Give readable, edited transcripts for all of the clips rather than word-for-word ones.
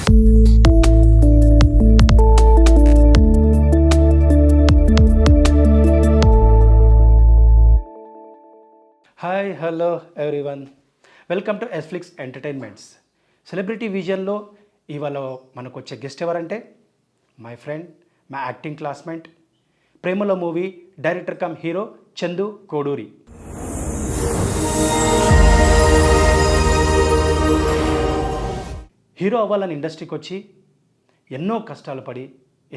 Hi hello everyone, welcome to Sflix entertainments. Celebrity విజన్లో ఇవాళ మనకు వచ్చే గెస్ట్ ఎవరంటే my friend, my acting classmate, ప్రేమలో movie director cum hero Chandu Koduri. Hero అవ్వాలని ఇండస్ట్రీకి వచ్చి ఎన్నో కష్టాలు పడి,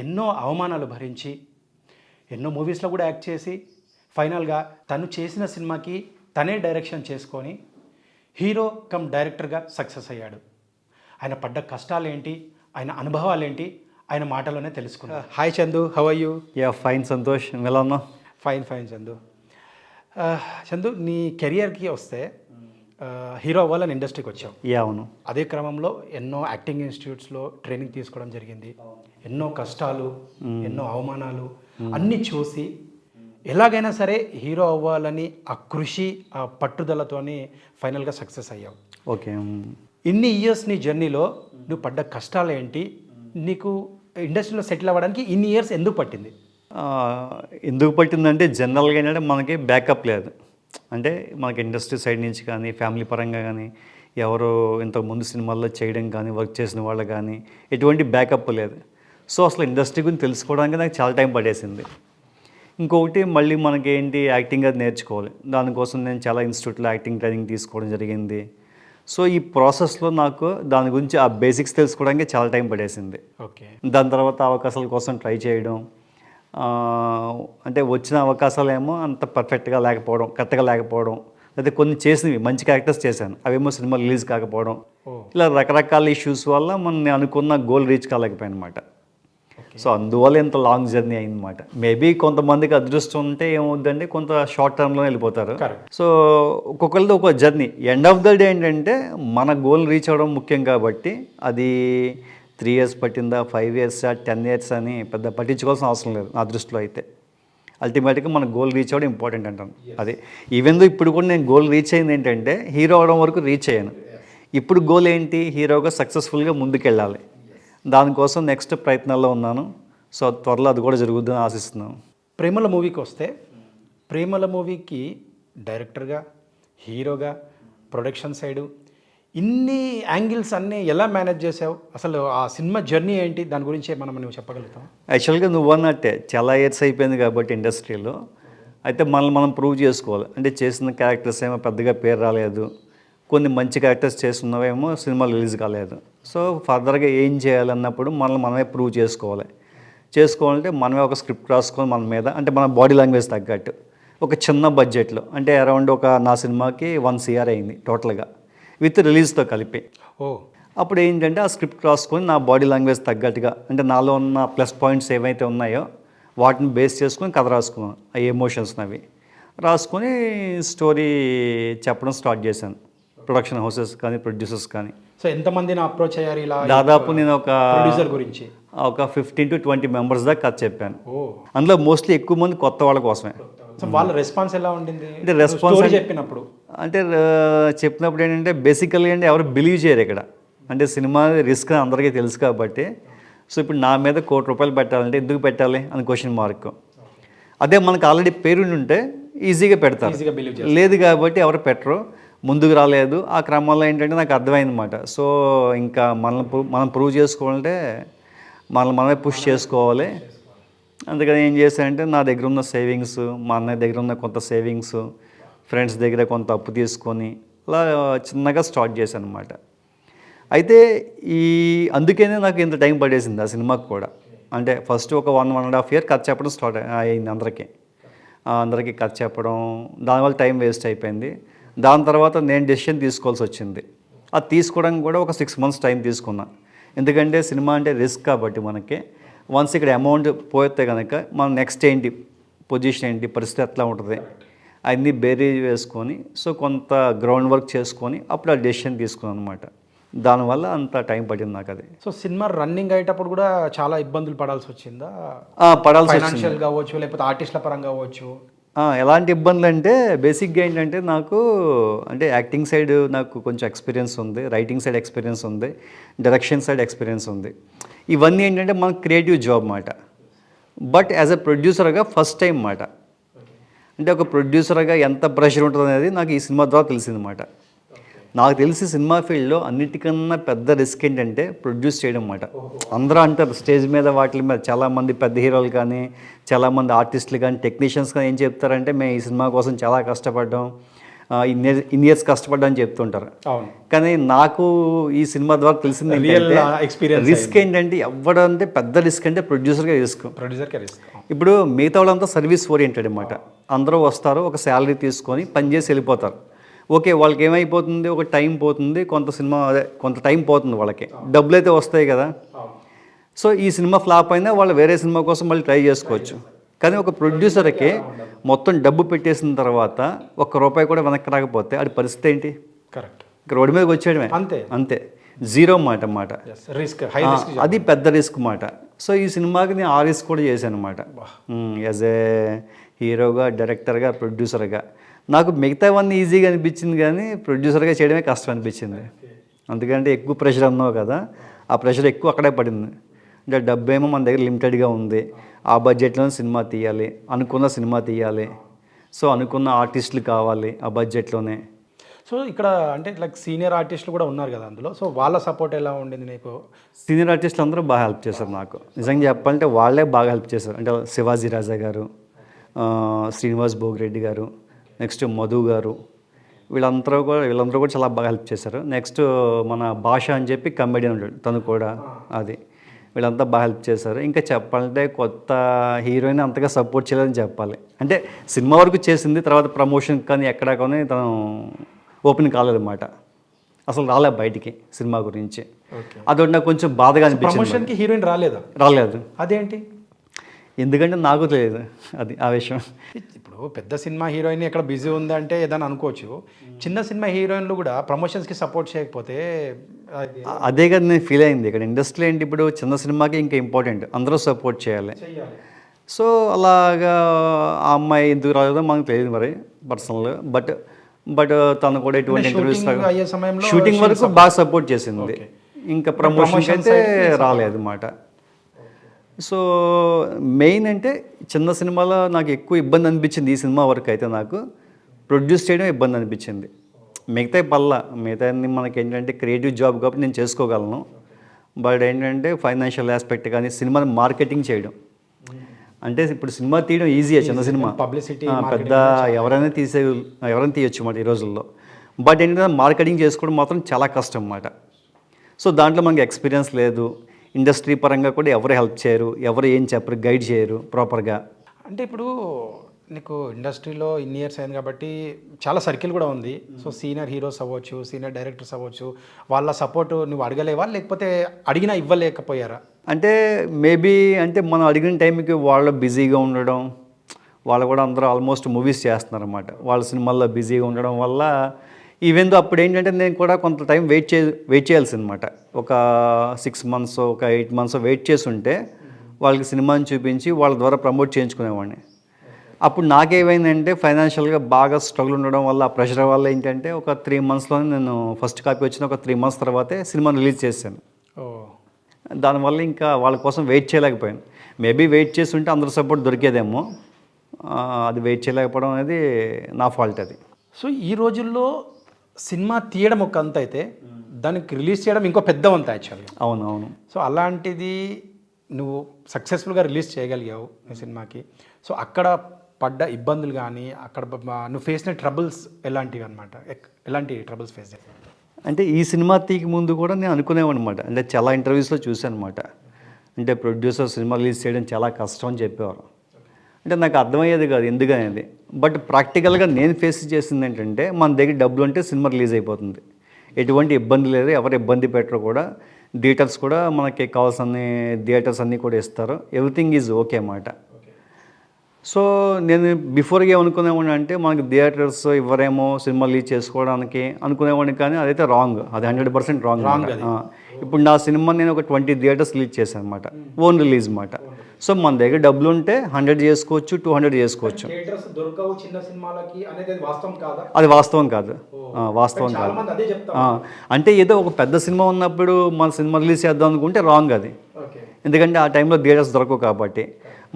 ఎన్నో అవమానాలు భరించి, ఎన్నో మూవీస్లో కూడా యాక్ట్ చేసి ఫైనల్గా తను చేసిన సినిమాకి తనే డైరెక్షన్ చేసుకొని హీరో కమ్ డైరెక్టర్గా సక్సెస్ అయ్యాడు. ఆయన పడ్డ కష్టాలు ఏంటి, ఆయన అనుభవాలు ఏంటి, ఆయన మాటలోనే తెలుసుకున్నాను. Hi Chandu, how are you? Fine Santosh, ఎలా ఉన్నా? ఫైన్ చందు. చందు, నీ కెరియర్కి వస్తే హీరో అవ్వాలని ఇండస్ట్రీకి వచ్చావు. అవును. అదే క్రమంలో ఎన్నో యాక్టింగ్ ఇన్స్టిట్యూట్స్లో ట్రైనింగ్ తీసుకోవడం జరిగింది. ఎన్నో కష్టాలు, ఎన్నో అవమానాలు అన్నీ చూసి ఎలాగైనా సరే హీరో అవ్వాలని ఆ కృషి, ఆ పట్టుదలతోని ఫైనల్గా సక్సెస్ అయ్యావు. ఓకే. ఇన్ని ఇయర్స్ నీ జర్నీలో నువ్వు పడ్డ కష్టాలు ఏంటి, నీకు ఇండస్ట్రీలో సెటిల్ అవ్వడానికి ఇన్ని ఇయర్స్ ఎందుకు పట్టింది? ఎందుకు పట్టిందంటే జనరల్గా ఏంటంటే మనకి బ్యాకప్ లేదు. అంటే మనకి ఇండస్ట్రీ సైడ్ నుంచి కానీ, ఫ్యామిలీ పరంగా కానీ, ఎవరో ఇంతకుముందు సినిమాల్లో చేయడం కానీ, వర్క్ చేసిన వాళ్ళు కానీ ఎటువంటి బ్యాకప్ లేదు. సో అసలు ఇండస్ట్రీ గురించి తెలుసుకోవడానికి నాకు చాలా టైం పడేసింది. ఇంకొకటి మళ్ళీ మనకి ఏంటి, యాక్టింగ్ అది నేర్చుకోవాలి. దానికోసం నేను చాలా ఇన్స్టిట్యూట్లో యాక్టింగ్ ట్రైనింగ్ తీసుకోవడం జరిగింది. సో ఈ ప్రాసెస్లో నాకు దాని గురించి ఆ బేసిక్స్ తెలుసుకోవడానికి చాలా టైం పడేసింది. ఓకే. దాని తర్వాత అవకాశాల కోసం ట్రై చేయడం, అంటే వచ్చిన అవకాశాలు ఏమో అంత పర్ఫెక్ట్గా లేకపోవడం, కరెక్ట్గా లేకపోవడం, అయితే కొన్ని చేసినవి మంచి క్యారెక్టర్స్ చేశాను, అవేమో సినిమా రిలీజ్ కాకపోవడం, ఇలా రకరకాల ఇష్యూస్ వల్ల నేను అనుకున్న గోల్ రీచ్ కాలేకపోయాను అనమాట. సో అందువల్ల ఇంత లాంగ్ జర్నీ అయిందన్నమాట. మేబీ కొంతమందికి అదృష్టం ఉంటే ఏమవుద్దంటే కొంత షార్ట్ టర్మ్లో వెళ్ళిపోతారు. సో ఒక్కొక్కరిది ఒక journey. End of the day ఏంటంటే మన గోల్ రీచ్ అవ్వడం ముఖ్యం కాబట్టి అది 3 years పట్టిందా, 5 years, 10 years అని పెద్ద పట్టించుకోవాల్సిన అవసరం లేదు నా దృష్టిలో అయితే. అల్టిమేట్గా మన గోల్ రీచ్ అవ్వడం ఇంపార్టెంట్ అంటాను. అది ఈవెన్ దో ఇప్పుడు కూడా నేను గోల్ రీచ్ అయింది ఏంటంటే హీరో అవడం వరకు రీచ్ అయ్యాను. ఇప్పుడు గోల్ ఏంటి, హీరోగా సక్సెస్ఫుల్గా ముందుకెళ్ళాలి. దానికోసం నెక్స్ట్ ప్రయత్నాల్లో ఉన్నాను. సో త్వరలో అది కూడా జరుగుతుందని ఆశిస్తున్నాను. ప్రేమల మూవీకి వస్తే, ప్రేమల మూవీకి డైరెక్టర్గా, హీరోగా, ప్రొడక్షన్ సైడు ఇన్ని యాంగిల్స్ అన్నీ ఎలా మేనేజ్ చేసావు? అసలు ఆ సినిమా జర్నీ ఏంటి, దాని గురించి నువ్వు చెప్పగలుగుతావు? యాక్చువల్గా నువ్వు అన్నట్టే చాలా ఇయర్స్ అయిపోయింది కాబట్టి ఇండస్ట్రీలో, అయితే మనల్ని మనం ప్రూవ్ చేసుకోవాలి. అంటే చేసిన క్యారెక్టర్స్ ఏమో పెద్దగా పేరు రాలేదు, కొన్ని మంచి క్యారెక్టర్స్ చేస్తున్నవేమో సినిమాలు రిలీజ్ కాలేదు. సో ఫర్దర్గా ఏం చేయాలన్నప్పుడు మనమే ప్రూవ్ చేసుకోవాలంటే మనమే ఒక స్క్రిప్ట్ రాసుకొని మన మీద, అంటే మన బాడీ లాంగ్వేజ్ తగ్గట్టు ఒక చిన్న బడ్జెట్లో, అంటే అరౌండ్ నా సినిమాకి 1 CR అయింది టోటల్గా విత్ రిలీజ్తో కలిపి. అప్పుడు ఏంటంటే ఆ స్క్రిప్ట్ రాసుకొని నా బాడీ లాంగ్వేజ్ తగ్గట్టుగా, అంటే నాలో ఉన్న ప్లస్ పాయింట్స్ ఏవైతే ఉన్నాయో వాటిని బేస్ చేసుకొని కథ రాసుకున్నాను. ఆ ఎమోషన్స్ అవి రాసుకొని స్టోరీ చెప్పడం స్టార్ట్ చేశాను. ప్రొడక్షన్ హౌసెస్ కానీ, ప్రొడ్యూసర్స్ కానీ. సో ఎంతమందిని అప్రోచ్ అయ్యారు ఇలా? దాదాపు నేను ఒక 15 to 20 members దాకా కథ చెప్పాను. అందులో మోస్ట్లీ ఎక్కువ మంది కొత్త వాళ్ళ కోసమే. సో వాళ్ళ రెస్పాన్స్ ఎలా ఉండింది? అంటే రెస్పాన్స్ చెప్పినప్పుడు ఏంటంటే బేసికల్గా అంటే ఎవరు బిలీవ్ చేయరు ఇక్కడ. అంటే సినిమా రిస్క్ అందరికీ తెలుసు కాబట్టి. సో ఇప్పుడు నా మీద ₹1 కోటి పెట్టాలంటే ఎందుకు పెట్టాలి అని క్వశ్చన్ మార్క్. అదే మనకు ఆల్రెడీ పేరు ఉంటే ఈజీగా పెడతారు, లేదు కాబట్టి ఎవరు పెట్టరు, ముందుకు రాలేదు. ఆ క్రమంలో ఏంటంటే నాకు అర్థమైందన్నమాట. సో ఇంకా మనం ప్రూవ్ చేసుకోవాలంటే మనమే పుష్ చేసుకోవాలి. అందుకని ఏం చేశానంటే నా దగ్గర ఉన్న సేవింగ్స్, మా అన్నయ్య దగ్గర ఉన్న కొంత సేవింగ్స్, ఫ్రెండ్స్ దగ్గర కొంత అప్పు తీసుకొని అలా చిన్నగా స్టార్ట్ చేశాను అనమాట. అయితే అందుకనే నాకు ఇంత టైం పడేసింది ఆ సినిమాకి కూడా. అంటే ఫస్ట్ ఒక 1.5 year కథ చెప్పడం స్టార్ట్ అయింది. అందరికీ కథ చెప్పడం, దానివల్ల టైం వేస్ట్ అయిపోయింది. దాని తర్వాత నేను డెసిషన్ తీసుకోవాల్సి వచ్చింది. అది తీసుకోవడానికి కూడా ఒక 6 months టైం తీసుకున్నా. ఎందుకంటే సినిమా అంటే రిస్క్ కాబట్టి మనకి వన్స్ ఇక్కడ అమౌంట్ పోతే కనుక మనం నెక్స్ట్ ఏంటి, పొజిషన్ ఏంటి, పరిస్థితి ఎట్లా ఉంటుంది, అన్నీ బేరీజ్ వేసుకొని సో కొంత గ్రౌండ్ వర్క్ చేసుకొని అప్పుడు ఆ డెసిషన్ తీసుకున్నాను అనమాట. దానివల్ల అంత టైం పట్టింది నాకు అది. సో సినిమా రన్నింగ్ అయ్యేటప్పుడు కూడా చాలా ఇబ్బందులు పడాల్సి వచ్చిందా? పడాల్సి ఫైనాన్షియల్ కావచ్చు, లేకపోతే ఆర్టిస్టుల పరంగా కావచ్చు? ఎలాంటి ఇబ్బందులు అంటే బేసిక్గా ఏంటంటే నాకు అంటే యాక్టింగ్ సైడ్ నాకు కొంచెం ఎక్స్పీరియన్స్ ఉంది, రైటింగ్ సైడ్ ఎక్స్పీరియన్స్ ఉంది, డైరెక్షన్ సైడ్ ఎక్స్పీరియన్స్ ఉంది. ఇవన్నీ ఏంటంటే మనకు క్రియేటివ్ జాబ్ మాట. బట్ యాజ్ ఎ ప్రొడ్యూసర్గా ఫస్ట్ టైం మాట. అంటే ఒక ప్రొడ్యూసర్గా ఎంత ప్రెషర్ ఉంటుంది అనేది నాకు ఈ సినిమా ద్వారా తెలిసిందన్నమాట. నాకు తెలిసి సినిమా ఫీల్డ్లో అన్నిటికన్నా పెద్ద రిస్క్ ఏంటంటే ప్రొడ్యూస్ చేయడం అన్నమాట. అందరూ అంటారు స్టేజ్ మీద వాటి మీద చాలామంది పెద్ద హీరోలు కానీ చాలామంది ఆర్టిస్టులు కానీ టెక్నీషియన్స్ కానీ ఏం చెప్తారంటే మేము ఈ సినిమా కోసం చాలా కష్టపడ్డాం, ఇన్ ఇయర్స్ కష్టపడ్డాం అని చెప్తుంటారు. కానీ నాకు ఈ సినిమా ద్వారా తెలిసింది రిస్క్ ఏంటంటే ఎవడంటే పెద్ద రిస్క్ అంటే ప్రొడ్యూసర్గా రిస్క్. ఇప్పుడు మిగతా వాళ్ళంతా సర్వీస్ ఓరియంటెడ్ అన్నమాట. అందరూ వస్తారు, ఒక శాలరీ తీసుకొని పనిచేసి వెళ్ళిపోతారు. ఓకే, వాళ్ళకి ఏమైపోతుంది, ఒక టైం పోతుంది, కొంత టైం పోతుంది, వాళ్ళకి డబ్బులు అయితే వస్తాయి కదా. సో ఈ సినిమా ఫ్లాప్ అయినా వాళ్ళు వేరే సినిమా కోసం మళ్ళీ ట్రై చేసుకోవచ్చు. కానీ ఒక ప్రొడ్యూసర్కి మొత్తం డబ్బు పెట్టేసిన తర్వాత ₹1 కూడా వెనక్కి రాకపోతే అది పరిస్థితి ఏంటి? కరెక్ట్, రోడ్డు మీదకి వచ్చేయడమే, అంతే, జీరో మాట. రిస్క్, అది పెద్ద రిస్క్ మాట. సో ఈ సినిమాకి నేను ఆ రిస్క్ కూడా చేశాను అనమాట. యాజ్ ఏ హీరోగా, డైరెక్టర్గా, ప్రొడ్యూసర్గా. నాకు మిగతావన్నీ ఈజీగా అనిపించింది కానీ ప్రొడ్యూసర్గా చేయడమే కష్టం అనిపించింది. అందుకంటే ఎక్కువ ప్రెషర్ అన్నావు కదా, ఆ ప్రెషర్ ఎక్కువ అక్కడే పడింది. అంటే డబ్బు ఏమో మన దగ్గర లిమిటెడ్గా ఉంది, ఆ బడ్జెట్లోనే సినిమా తీయాలి, అనుకున్న సినిమా తీయాలి. సో అనుకున్న ఆర్టిస్టులు కావాలి ఆ బడ్జెట్లోనే. సో ఇక్కడ అంటే లైక్ సీనియర్ ఆర్టిస్టులు కూడా ఉన్నారు కదా అందులో, సో వాళ్ళ సపోర్ట్ ఎలా ఉండింది నీకు? సీనియర్ ఆర్టిస్టులు అందరూ బాగా హెల్ప్ చేశారు నాకు. నిజంగా చెప్పాలంటే వాళ్ళే బాగా హెల్ప్ చేశారు. అంటే శివాజీ రాజా గారు, శ్రీనివాస్ భోగిరెడ్డి గారు, నెక్స్ట్ మధు గారు, వీళ్ళందరూ కూడా చాలా బాగా హెల్ప్ చేశారు. నెక్స్ట్ మన భాష అని చెప్పి కమెడియన్ ఉంటాడు, తను కూడా అది, వీళ్ళంతా బాగా హెల్ప్ చేశారు. ఇంకా చెప్పాలంటే కొత్త హీరోయిన్ అంతగా సపోర్ట్ చేయలేదని చెప్పాలి. అంటే సినిమా వరకు చేసింది, తర్వాత ప్రమోషన్ కానీ ఎక్కడా కానీ తను ఓపెన్ కాలేదన్నమాట. అసలు రాలేదు బయటికి సినిమా గురించి. అదొకటి నాకు కొంచెం బాధగా అనిపించింది. ప్రమోషన్కి హీరోయిన్ రాలేదు. అదేంటి? ఎందుకంటే నాకు తెలియదు అది ఆ విషయం. ఇప్పుడు పెద్ద సినిమా హీరోయిన్ ఎక్కడ బిజీ ఉందంటే ఏదైనా అనుకోవచ్చు, చిన్న సినిమా హీరోయిన్లు కూడా ప్రమోషన్స్కి సపోర్ట్ చేయకపోతే అదే కదా నేను ఫీల్ అయింది. ఇక్కడ ఇండస్ట్రీ ఏంటి, ఇప్పుడు చిన్న సినిమాకి ఇంకా ఇంపార్టెంట్, అందరూ సపోర్ట్ చేయాలి. సో అలాగా ఆ అమ్మాయి ఎందుకు రాలేదో మనకు తెలియదు మరి పర్సనల్గా. బట్ తను కూడా ఎటువంటి ఇంటర్వ్యూస్ షూటింగ్ వరకు బాగా సపోర్ట్ చేసింది, ఇంకా ప్రమోషన్ అయితే రాలేదు అన్నమాట. సో మెయిన్ అంటే చిన్న సినిమాలో నాకు ఎక్కువ ఇబ్బంది అనిపించింది ఈ సినిమా వరకు అయితే. నాకు ప్రొడ్యూస్ చేయడం ఇబ్బంది అనిపించింది. మిగతా మనకి ఏంటంటే క్రియేటివ్ జాబ్ కాబట్టి నేను చేసుకోగలను. బట్ ఏంటంటే ఫైనాన్షియల్ ఆస్పెక్ట్ కానీ సినిమాని మార్కెటింగ్ చేయడం అంటే, ఇప్పుడు సినిమా తీయడం ఈజీయే, చిన్న సినిమా పబ్లిసిటీ పెద్ద ఎవరైనా తీయొచ్చు అన్నమాట ఈ రోజుల్లో. బట్ ఏంటంటే మార్కెటింగ్ చేసుకోవడం మాత్రం చాలా కష్టం అన్నమాట. సో దాంట్లో మనకి ఎక్స్పీరియన్స్ లేదు, ఇండస్ట్రీ పరంగా కూడా ఎవరు హెల్ప్ చేయరు, ఎవరు ఏం చెప్పరు, గైడ్ చేయరు ప్రాపర్గా. అంటే ఇప్పుడు నీకు ఇండస్ట్రీలో ఇన్ని ఇయర్స్ అయింది కాబట్టి చాలా సర్కిల్ కూడా ఉంది. సో సీనియర్ హీరోస్ అవ్వచ్చు, సీనియర్ డైరెక్టర్స్ అవ్వచ్చు, వాళ్ళ సపోర్ట్ నువ్వు అడగలేవా, లేకపోతే అడిగినా ఇవ్వలేకపోయారా? అంటే మేబీ అంటే మనం అడిగిన టైంకి వాళ్ళు బిజీగా ఉండడం, వాళ్ళు కూడా అందరూ ఆల్మోస్ట్ మూవీస్ చేస్తున్నారు అన్నమాట. వాళ్ళ సినిమాల్లో బిజీగా ఉండడం వల్ల ఈవెన్ అప్పుడు ఏంటంటే నేను కూడా కొంత టైం వెయిట్ చేయాల్సిందన్నమాట. ఒక 6 months, ఒక 8 months వెయిట్ చేసి ఉంటే వాళ్ళకి సినిమాని చూపించి వాళ్ళ ద్వారా ప్రమోట్ చేయించుకునేవాడిని. అప్పుడు నాకేమైందంటే ఫైనాన్షియల్గా బాగా స్ట్రగుల్ ఉండడం వల్ల, ఆ ప్రెషర్ వల్ల ఏంటంటే ఒక 3 monthsలోనే నేను ఫస్ట్ కాపీ వచ్చిన ఒక 3 months తర్వాతే సినిమాని రిలీజ్ చేశాను. దానివల్ల ఇంకా వాళ్ళ కోసం వెయిట్ చేయలేకపోయాను. మేబీ వెయిట్ చేసి ఉంటే అందరి సపోర్ట్ దొరికేదేమో, అది వెయిట్ చేయలేకపోవడం అనేది నా ఫాల్ట్ అది. సో ఈ రోజుల్లో సినిమా తీయడం ఒక అంత అయితే దానికి రిలీజ్ చేయడం ఇంకో పెద్ద వంత యాక్చువల్గా. అవును. సో అలాంటిది నువ్వు సక్సెస్ఫుల్గా రిలీజ్ చేయగలిగావు ఈ సినిమాకి. సో అక్కడ పడ్డ ఇబ్బందులు కానీ, అక్కడ నువ్వు ఫేస్ అయిన ట్రబుల్స్ ఎలాంటివి అనమాట? ఎలాంటి ట్రబుల్స్ ఫేస్ చేశావు? అంటే ఈ సినిమా తీకి ముందు కూడా నేను అనుకునేవాడిని అనమాట. అంటే చాలా ఇంటర్వ్యూస్లో చూశాను అనమాట. అంటే ప్రొడ్యూసర్ సినిమా రిలీజ్ చేయడం చాలా కష్టం అని చెప్పేవారు. అంటే నాకు అర్థమయ్యేది కాదు ఎందుకనేది. బట్ ప్రాక్టికల్గా నేను ఫేస్ చేసింది ఏంటంటే, మన దగ్గర డబ్బులు ఉంటే సినిమా రిలీజ్ అయిపోతుంది, ఎటువంటి ఇబ్బంది లేదు, ఎవరు ఇబ్బంది పెట్టరు కూడా, థియేటర్స్ కూడా మనకి కావాల్సిన థియేటర్స్ అన్నీ కూడా ఇస్తారు, ఎవ్రీథింగ్ ఈజ్ ఓకే అన్నమాట. సో నేను బిఫోర్గా ఏమనుకునేవాడిని అంటే, మనకి థియేటర్స్ ఇవ్వరేమో సినిమా రిలీజ్ చేసుకోవడానికి అనుకునేవాడిని, కానీ అదైతే రాంగ్, అది 100% రాంగ్. ఇప్పుడు నా సినిమా నేను ఒక 20 థియేటర్స్ రిలీజ్ చేశాను అనమాట, ఓన్ రిలీజ్ అన్నమాట. సో మన దగ్గర డబ్బులు ఉంటే 100 చేసుకోవచ్చు, 200 చేసుకోవచ్చు. థియేటర్స్ దొరకవు చిన్న సినిమాలకి అనేది వాస్తవం కాదా? అది వాస్తవం కాదు, వాస్తవం కాదు. అదే చెప్తారు. అంటే ఏదో ఒక పెద్ద సినిమా ఉన్నప్పుడు మన సినిమా రిలీజ్ చేద్దాం అనుకుంటే రాంగ్ అది. ఎందుకంటే ఆ టైంలో థియేటర్స్ దొరకవు కాబట్టి.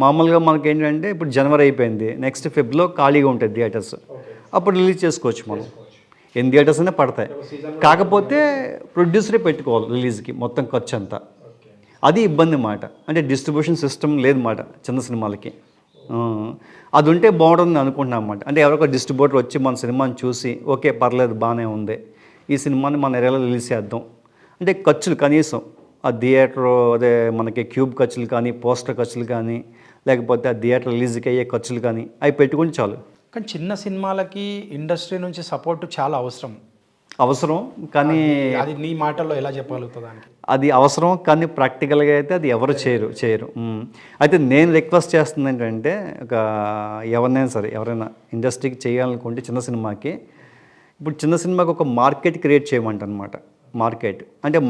మామూలుగా మనకి ఏంటంటే ఇప్పుడు జనవరి అయిపోయింది, నెక్స్ట్ ఫిబ్రవరిలో ఖాళీగా ఉంటుంది థియేటర్స్, అప్పుడు రిలీజ్ చేసుకోవచ్చు మనం. ఎన్ని థియేటర్స్ అయినా పడతాయి, కాకపోతే ప్రొడ్యూసరే పెట్టుకోవాలి రిలీజ్కి మొత్తం ఖర్చు అంతా. అది ఇబ్బంది మాట. అంటే డిస్ట్రిబ్యూషన్ సిస్టమ్ లేదు మాట చిన్న సినిమాలకి. అది ఉంటే బాగుంటుంది అనుకుంటున్నాం అన్నమాట. అంటే ఎవరొక డిస్ట్రిబ్యూటర్ వచ్చి మన సినిమాని చూసి ఓకే పర్లేదు బాగానే ఉంది, ఈ సినిమాని మన ఏరియాలో రిలీజ్ చేద్దాం అంటే ఖర్చులు కనీసం ఆ థియేటర్ అదే మనకి క్యూబ్ ఖర్చులు కానీ, పోస్టర్ ఖర్చులు కానీ, లేకపోతే ఆ థియేటర్ రిలీజ్కి అయ్యే ఖర్చులు కానీ అవి పెట్టుకుని చాలు. కానీ చిన్న సినిమాలకి ఇండస్ట్రీ నుంచి సపోర్ట్ చాలా అవసరం కానీ అది నీ మాటల్లో ఎలా చెప్పగలుగుతుంది దానికి? అది అవసరం కానీ ప్రాక్టికల్గా అయితే అది ఎవరు చేయరు. అయితే నేను రిక్వెస్ట్ చేస్తుంది ఏంటంటే ఎవరినైనా సరే ఎవరైనా ఇండస్ట్రీకి చేయాలనుకుంటే చిన్న సినిమాకి, ఇప్పుడు చిన్న సినిమాకి ఒక మార్కెట్ క్రియేట్ చేయమంట అనమాట.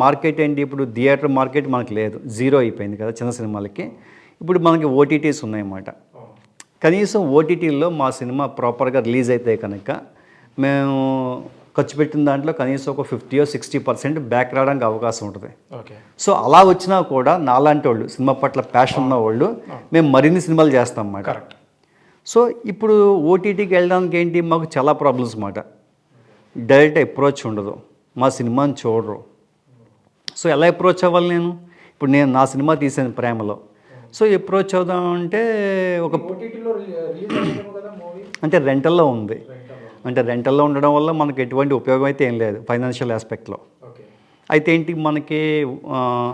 మార్కెట్ ఏంటి, ఇప్పుడు థియేటర్ మార్కెట్ మనకు లేదు, జీరో అయిపోయింది కదా చిన్న సినిమాలకి. ఇప్పుడు మనకి ఓటీటీస్ ఉన్నాయన్నమాట. కనీసం ఓటీటీల్లో మా సినిమా ప్రాపర్గా రిలీజ్ అయితే కనుక మేము ఖర్చు పెట్టిన దాంట్లో కనీసం ఒక 50-60% బ్యాక్ రావడానికి అవకాశం ఉంటుంది. సో అలా వచ్చినా కూడా నాలాంటి వాళ్ళు సినిమా పట్ల ప్యాషన్ ఉన్న వాళ్ళు మేము మరిన్ని సినిమాలు చేస్తాం అన్నమాట. సో ఇప్పుడు ఓటీటీకి వెళ్ళడానికి ఏంటి, మాకు చాలా ప్రాబ్లమ్స్ అన్నమాట. డైరెక్ట్ అప్రోచ్ ఉండదు, మా సినిమాని చూడరు. సో ఎలా అప్రోచ్ అవ్వాలి నేను? ఇప్పుడు నేను నా సినిమా తీసాను ప్రేమలో, సో అప్రోచ్ అవుదామంటే ఒక అంటే రెంటల్లో ఉంది. అంటే రెంటల్లో ఉండడం వల్ల మనకు ఎటువంటి ఉపయోగం అయితే ఏం లేదు ఫైనాన్షియల్ ఆస్పెక్ట్లో. అయితే ఏంటి మనకి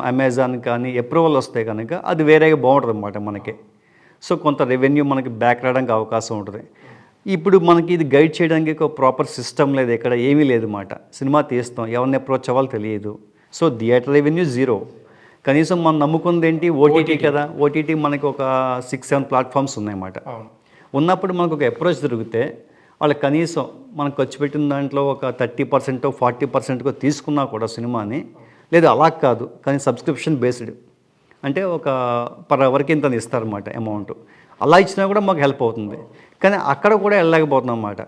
అమెజాన్ కానీ అప్రూవల్ వస్తే కనుక అది వేరేగా బాగుంటుంది అన్నమాట మనకి. సో కొంత రెవెన్యూ మనకి బ్యాక్ రావడానికి అవకాశం ఉంటుంది. ఇప్పుడు మనకి ఇది గైడ్ చేయడానికి ఒక ప్రాపర్ సిస్టమ్ లేదు, ఇక్కడ ఏమీ లేదు మాట. సినిమా తీస్తాం, ఎవరిని అప్రోచ్ అవ్వాలో తెలియదు. So theatre revenue zero. కనీసం మనం నమ్ముకుంది ఏంటి, ఓటీటీ కదా. ఓటీటీ మనకి ఒక 6-7 ప్లాట్ఫామ్స్ ఉన్నాయన్నమాట. ఉన్నప్పుడు మనకు ఒక అప్రోచ్ దొరికితే వాళ్ళు కనీసం మనం ఖర్చు పెట్టిన దాంట్లో ఒక 30% 40% తీసుకున్నా కూడా సినిమాని, లేదు అలా కాదు కానీ సబ్స్క్రిప్షన్ బేస్డ్ అంటే ఒక పర్ అవర్కి ఇంత ఇస్తారన్నమాట అమౌంట్. అలా ఇచ్చినా కూడా మాకు హెల్ప్ అవుతుంది. కానీ అక్కడ కూడా వెళ్ళలేకపోతున్నాం అన్నమాట.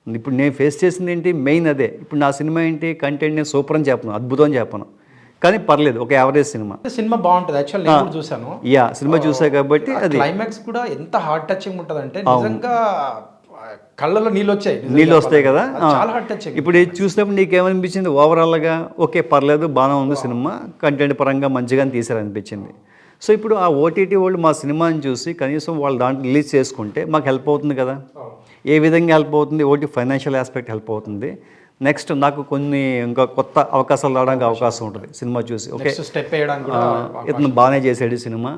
ఇప్పుడు నేను ఫేస్ చేసింది ఏంటి, మెయిన్ అదే. ఇప్పుడు నా సినిమా ఏంటి, కంటెంట్ నేను సూపర్ అని చెప్పను, అద్భుతం అని చెప్పను, కానీ పర్లేదు ఒక యావరేజ్ సినిమా బాగుంటుంది. యాక్చువల్లీ నేను కూడా చూసాను, సినిమా చూసా కాబట్టి అది క్లైమాక్స్ కూడా ఎంత హార్ట్ టచింగ్ ఉంటుంది అంటే నిజంగా కళ్ళలో నీళ్ళు వస్తాయి కదా. చాలా హార్ట్ టచింగ్. ఇప్పుడు ఇది చూసినప్పుడు నీకేమనిపించింది, ఓవరాల్గా ఓకే పర్లేదు బాగానే ఉంది సినిమా, కంటెంట్ పరంగా మంచిగా తీసారనిపించింది. సో ఇప్పుడు ఆ ఓటీటీ వాళ్ళు మా సినిమాని చూసి కనీసం వాళ్ళు దాంట్లో రిలీజ్ చేసుకుంటే మాకు హెల్ప్ అవుతుంది కదా. ఏ విధంగా హెల్ప్ అవుతుంది, ఒకటి ఫైనాన్షియల్ ఆస్పెక్ట్ హెల్ప్ అవుతుంది. నెక్స్ట్ నాకు కొన్ని ఇంకా కొత్త అవకాశాలు రావడానికి అవకాశం ఉంటుంది సినిమా చూసి. ఓకే స్టెప్ వేయడానికి ఇతను బాగానే చేసాడు సినిమా,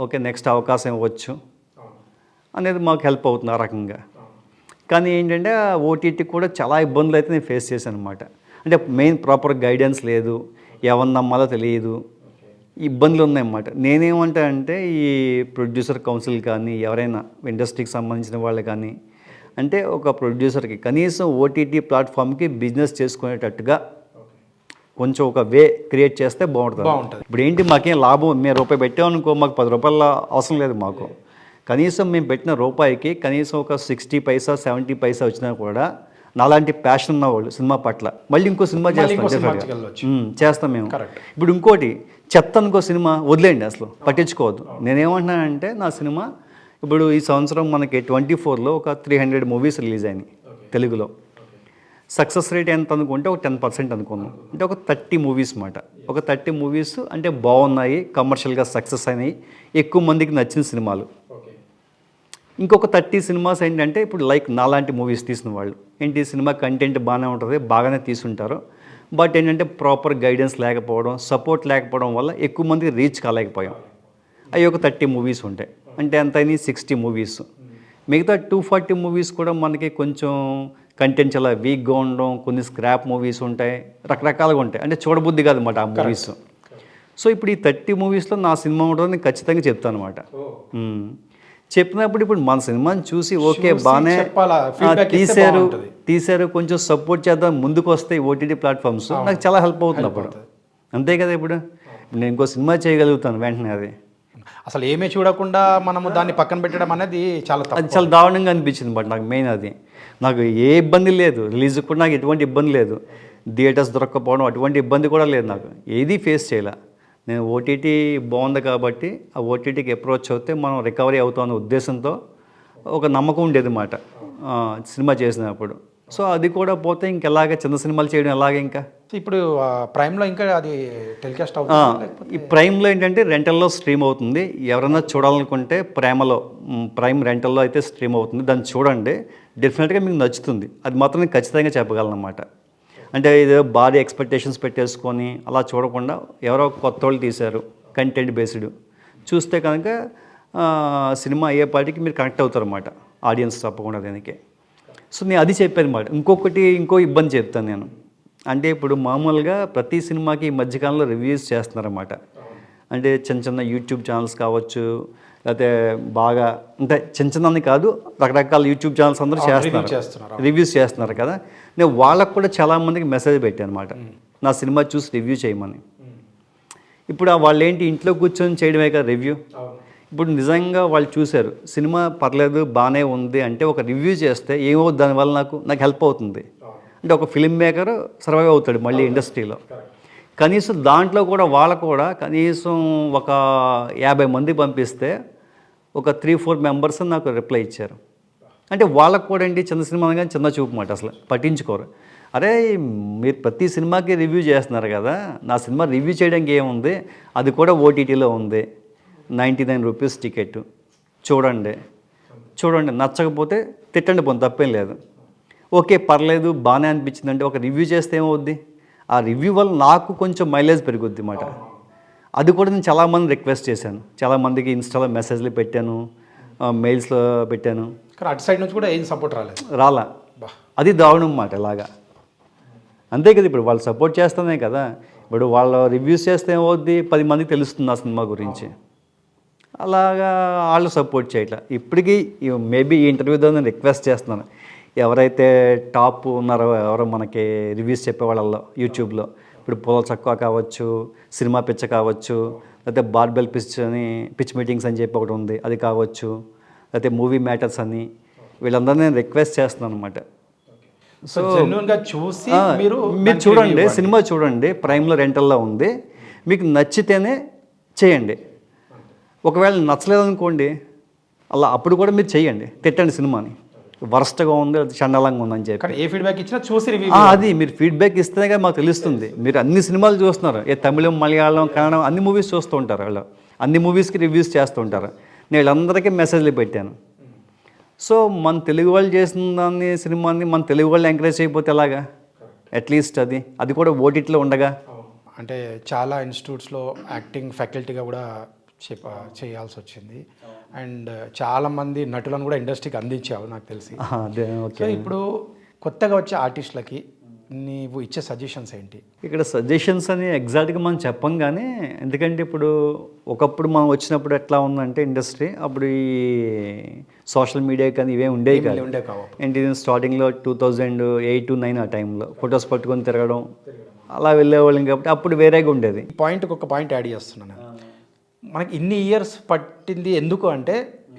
ఓకే నెక్స్ట్ అవకాశం ఇవ్వచ్చు అనేది మాకు హెల్ప్ అవుతుంది ఆ రకంగా. కానీ ఏంటంటే ఓటీటీ కూడా చాలా ఇబ్బందులు అయితే నేను ఫేస్ చేశాను అనమాట. అంటే మెయిన్ ప్రాపర్ గైడెన్స్ లేదు, ఎవరిని నమ్మాలో తెలియదు, ఇబ్బందులు ఉన్నాయన్నమాట. నేనేమంటా అంటే ఈ ప్రొడ్యూసర్ కౌన్సిల్ కానీ ఎవరైనా ఇండస్ట్రీకి సంబంధించిన వాళ్ళు కానీ, అంటే ఒక ప్రొడ్యూసర్కి కనీసం ఓటీటీ ప్లాట్ఫామ్కి బిజినెస్ చేసుకునేటట్టుగా కొంచెం ఒక వే క్రియేట్ చేస్తే బాగుంటుంది. ఇప్పుడు ఏంటి మాకేం లాభం, మేము రూపాయి పెట్టామనుకో మాకు 10 రూపాయల అవసరం లేదు మాకు. కనీసం మేము పెట్టిన రూపాయికి కనీసం ఒక 60 పైసా 70 పైసా వచ్చినా కూడా నాలాంటి ప్యాషన్ ఉన్నవాళ్ళు సినిమా పట్ల మళ్ళీ ఇంకో సినిమా చేస్తాం మేము. ఇప్పుడు ఇంకోటి చెత్త అనుకో సినిమా వదిలేండి, అసలు పట్టించుకోవద్దు. నేనేమంటున్నానంటే నా సినిమా ఇప్పుడు ఈ సంవత్సరం మనకి 24లో ఒక 300 మూవీస్ రిలీజ్ అయినాయి తెలుగులో. సక్సెస్ రేట్ ఎంత అనుకుంటే ఒక 10% అనుకున్నాం, అంటే ఒక 30 మూవీస్ మాట. ఒక 30 మూవీస్ అంటే బాగున్నాయి, కమర్షియల్గా సక్సెస్ అయినాయి, ఎక్కువ మందికి నచ్చిన సినిమాలు. ఇంకొక 30 సినిమాస్ ఏంటంటే ఇప్పుడు లైక్ నాలాంటి మూవీస్ తీసిన వాళ్ళు ఏంటి, సినిమా కంటెంట్ బాగానే ఉంటుంది, బాగానే తీసుంటారు, బట్ ఏంటంటే ప్రాపర్ గైడెన్స్ లేకపోవడం, సపోర్ట్ లేకపోవడం వల్ల ఎక్కువ మందికి రీచ్ కాలేకపోయాం. అవి ఒక 30 మూవీస్ ఉంటాయి, అంటే ఎంత అయినాయి 60 మూవీస్. మిగతా 240 మూవీస్ కూడా మనకి కొంచెం కంటెంట్ చాలా వీక్గా ఉండడం, కొన్ని స్క్రాప్ మూవీస్ ఉంటాయి, రకరకాలుగా ఉంటాయి, అంటే చూడబుద్ధి కాదు అన్నమాట ఆ మూవీస్. సో ఇప్పుడు ఈ 30 మూవీస్లో నా సినిమా ఉంటుందని ఖచ్చితంగా చెప్తాను అనమాట. చెప్పినప్పుడు ఇప్పుడు మన సినిమాని చూసి ఓకే బాగానే తీశారు కొంచెం సపోర్ట్ చేద్దాం ముందుకు వస్తాయి ఓటీటీ ప్లాట్ఫామ్స్, నాకు చాలా హెల్ప్ అవుతుంది అప్పుడు. అంతే కదా, ఇప్పుడు నేను ఇంకో సినిమా చేయగలుగుతాను వెంటనే. అది అసలు ఏమీ చూడకుండా మనము దాన్ని పక్కన పెట్టడం అనేది చాలా అది తప్పు. చాలా దారుణంగా అనిపించింది బట్ నాకు మెయిన్ అది. నాకు ఏ ఇబ్బంది లేదు, రిలీజ్ కూడా నాకు ఎటువంటి ఇబ్బంది లేదు, థియేటర్స్ దొరక్కపోవడం అటువంటి ఇబ్బంది కూడా లేదు, నాకు ఏది ఫేస్ చేయలే. నేను ఓటీటీ బాగుంది కాబట్టి ఆ ఓటీటీకి అప్రోచ్ అవుతే మనం రికవరీ అవుతామనే ఉద్దేశంతో ఒక నమ్మకం ఉండేది మాట సినిమా చేసినప్పుడు. సో అది కూడా పోతే ఇంకెలాగే చిన్న సినిమాలు చేయడం ఎలాగే ఇంకా. ఇప్పుడు ప్రైమ్లో ఇంకా అది టెలికాస్ట్ అవుతుంది. ఈ ప్రైమ్లో ఏంటంటే రెంటల్లో స్ట్రీమ్ అవుతుంది. ఎవరైనా చూడాలనుకుంటే ప్రైమ్ రెంటల్లో అయితే స్ట్రీమ్ అవుతుంది, దాన్ని చూడండి, డెఫినెట్గా మీకు నచ్చుతుంది. అది మాత్రం నేను ఖచ్చితంగా చెప్పగలను అన్నమాట. అంటే ఇది భారీ ఎక్స్పెక్టేషన్స్ పెట్టేసుకొని అలా చూడకుండా ఎవరో కొత్త వాళ్ళు తీశారు కంటెంట్ బేస్డ్ చూస్తే కనుక సినిమా అయ్యేపాటికి మీరు కనెక్ట్ అవుతారు అన్నమాట, ఆడియన్స్ తప్పకుండా దానికి. సో నేను అది చెప్పాను అన్నమాట. ఇంకో ఇబ్బంది చెప్తాను నేను. అంటే ఇప్పుడు మామూలుగా ప్రతి సినిమాకి ఈ మధ్యకాలంలో రివ్యూస్ చేస్తున్నారన్నమాట. అంటే చిన్న చిన్న యూట్యూబ్ ఛానల్స్ కావచ్చు, లేకపోతే బాగా అంటే చిన్న కాదు, రకరకాల యూట్యూబ్ ఛానల్స్ అందరూ చేస్తున్నారు, రివ్యూస్ చేస్తున్నారు కదా. నేను వాళ్ళకు కూడా చాలామందికి మెసేజ్ పెట్టాను అనమాట, నా సినిమా చూసి రివ్యూ చేయమని. ఇప్పుడు వాళ్ళు ఏంటి ఇంట్లో కూర్చొని చేయడమే కదా రివ్యూ. ఇప్పుడు నిజంగా వాళ్ళు చూశారు సినిమా పర్లేదు బాగానే ఉంది అంటే ఒక రివ్యూ చేస్తే ఏమవుతుంది దానివల్ల నాకు హెల్ప్ అవుతుంది. అంటే ఒక ఫిల్మ్ మేకర్ సర్వైవ్ అవుతాడు మళ్ళీ ఇండస్ట్రీలో. కనీసం దాంట్లో కూడా వాళ్ళకు కూడా కనీసం ఒక 50 మంది పంపిస్తే ఒక 3-4 మెంబర్స్ నాకు రిప్లై ఇచ్చారు. అంటే వాళ్ళకు కూడా ఏంటి చిన్న సినిమా కానీ చిన్న చూపు మాట, అసలు పట్టించుకోరు. అరే మీరు ప్రతి సినిమాకి రివ్యూ చేస్తున్నారు కదా, నా సినిమా రివ్యూ చేయడానికి ఏముంది, అది కూడా ఓటీటీలో ఉంది, 99 రూపీస్ టికెట్, చూడండి నచ్చకపోతే తిట్టండి, పోనీ తప్పేం లేదు. ఓకే పర్లేదు బాగానే అనిపించింది అంటే ఒక రివ్యూ చేస్తే ఏమవుద్ది, ఆ రివ్యూ వల్ల నాకు కొంచెం మైలేజ్ పెరుగుద్ది అన్నమాట. అది కూడా నేను చాలామంది రిక్వెస్ట్ చేశాను, చాలామందికి ఇన్స్టాలో మెసేజ్లు పెట్టాను, మెయిల్స్లో పెట్టాను. కానీ అటు సైడ్ నుంచి కూడా ఏం సపోర్ట్ రాలా. అది దారుణం అన్నమాట ఇలాగా. అంతే కదా, ఇప్పుడు వాళ్ళు సపోర్ట్ చేస్తేనే కదా, ఇప్పుడు వాళ్ళు రివ్యూస్ చేస్తే ఏమవుద్ది 10 మందికి తెలుస్తుంది ఆ సినిమా గురించి. అలాగా వాళ్ళు సపోర్ట్ చేయట్లా. ఇప్పటికీ మేబీ ఈ ఇంటర్వ్యూతో నేను రిక్వెస్ట్ చేస్తున్నాను, ఎవరైతే టాప్ ఉన్నారో ఎవరో మనకి రివ్యూస్ చెప్పేవాళ్ళల్లో యూట్యూబ్లో, ఇప్పుడు పూల చక్కువ కావచ్చు, సినిమా పిచ్చ కావచ్చు, లేకపోతే బార్బెల్ పిచ్ మీటింగ్స్ అని చెప్పి ఒకటి ఉంది అది కావచ్చు, లేకపోతే మూవీ మ్యాటర్స్ అని, వీళ్ళందరూ నేను రిక్వెస్ట్ చేస్తున్నాను అనమాట. సో జెన్యూన్గా చూసి మీరు చూడండి, సినిమా చూడండి, ప్రైమ్లో రెంటల్లో ఉంది, మీకు నచ్చితేనే చేయండి. ఒకవేళ నచ్చలేదనుకోండి అలా అప్పుడు కూడా మీరు చేయండి, తిట్టండి సినిమాని, వరస్ట్గా ఉంది చండాలంగా ఉందని చెప్పి. ఏ ఫీడ్బ్యాక్ ఇచ్చినా చూసి రివ్యూ అది మీరు ఫీడ్బ్యాక్ ఇస్తేనే కదా మాకు తెలుస్తుంది. మీరు అన్ని సినిమాలు చూస్తున్నారు, తమిళం మలయాళం కన్నడం అన్ని మూవీస్ చూస్తూ ఉంటారు, వాళ్ళు అన్ని మూవీస్కి రివ్యూస్ చేస్తూ ఉంటారు. నేను వీళ్ళందరికీ మెసేజ్లు పెట్టాను. సో మన తెలుగు వాళ్ళు చేసిన దాన్ని సినిమాని మన తెలుగు వాళ్ళు ఎంకరేజ్ చేయకపోతే ఎలాగా, అట్లీస్ట్ అది కూడా ఓటీటీలో ఉండగా. అంటే చాలా ఇన్స్టిట్యూట్స్లో యాక్టింగ్ ఫ్యాకల్టీగా కూడా చేయాల్సి వచ్చింది, అండ్ చాలామంది నటులను కూడా ఇండస్ట్రీకి అందించావు నాకు తెలిసి. సో ఇప్పుడు కొత్తగా వచ్చే ఆర్టిస్టులకి నీవు ఇచ్చే సజెషన్స్ ఏంటి? ఇక్కడ సజెషన్స్ అని ఎగ్జాక్ట్గా మనం చెప్పం, కానీ ఎందుకంటే ఇప్పుడు ఒకప్పుడు మనం వచ్చినప్పుడు ఎట్లా ఉందంటే ఇండస్ట్రీ, అప్పుడు ఈ సోషల్ మీడియా కానీ ఇవే ఉండేవి కావు. ఏంటి స్టార్టింగ్లో 2008-9 ఆ టైంలో ఫొటోస్ పట్టుకొని తిరగడం అలా వెళ్ళేవాళ్ళం కాబట్టి అప్పుడు వేరేగా ఉండేది. ఒక పాయింట్ యాడ్ చేస్తున్నాను, మనకి ఇన్ని ఇయర్స్ పట్టింది ఎందుకు అంటే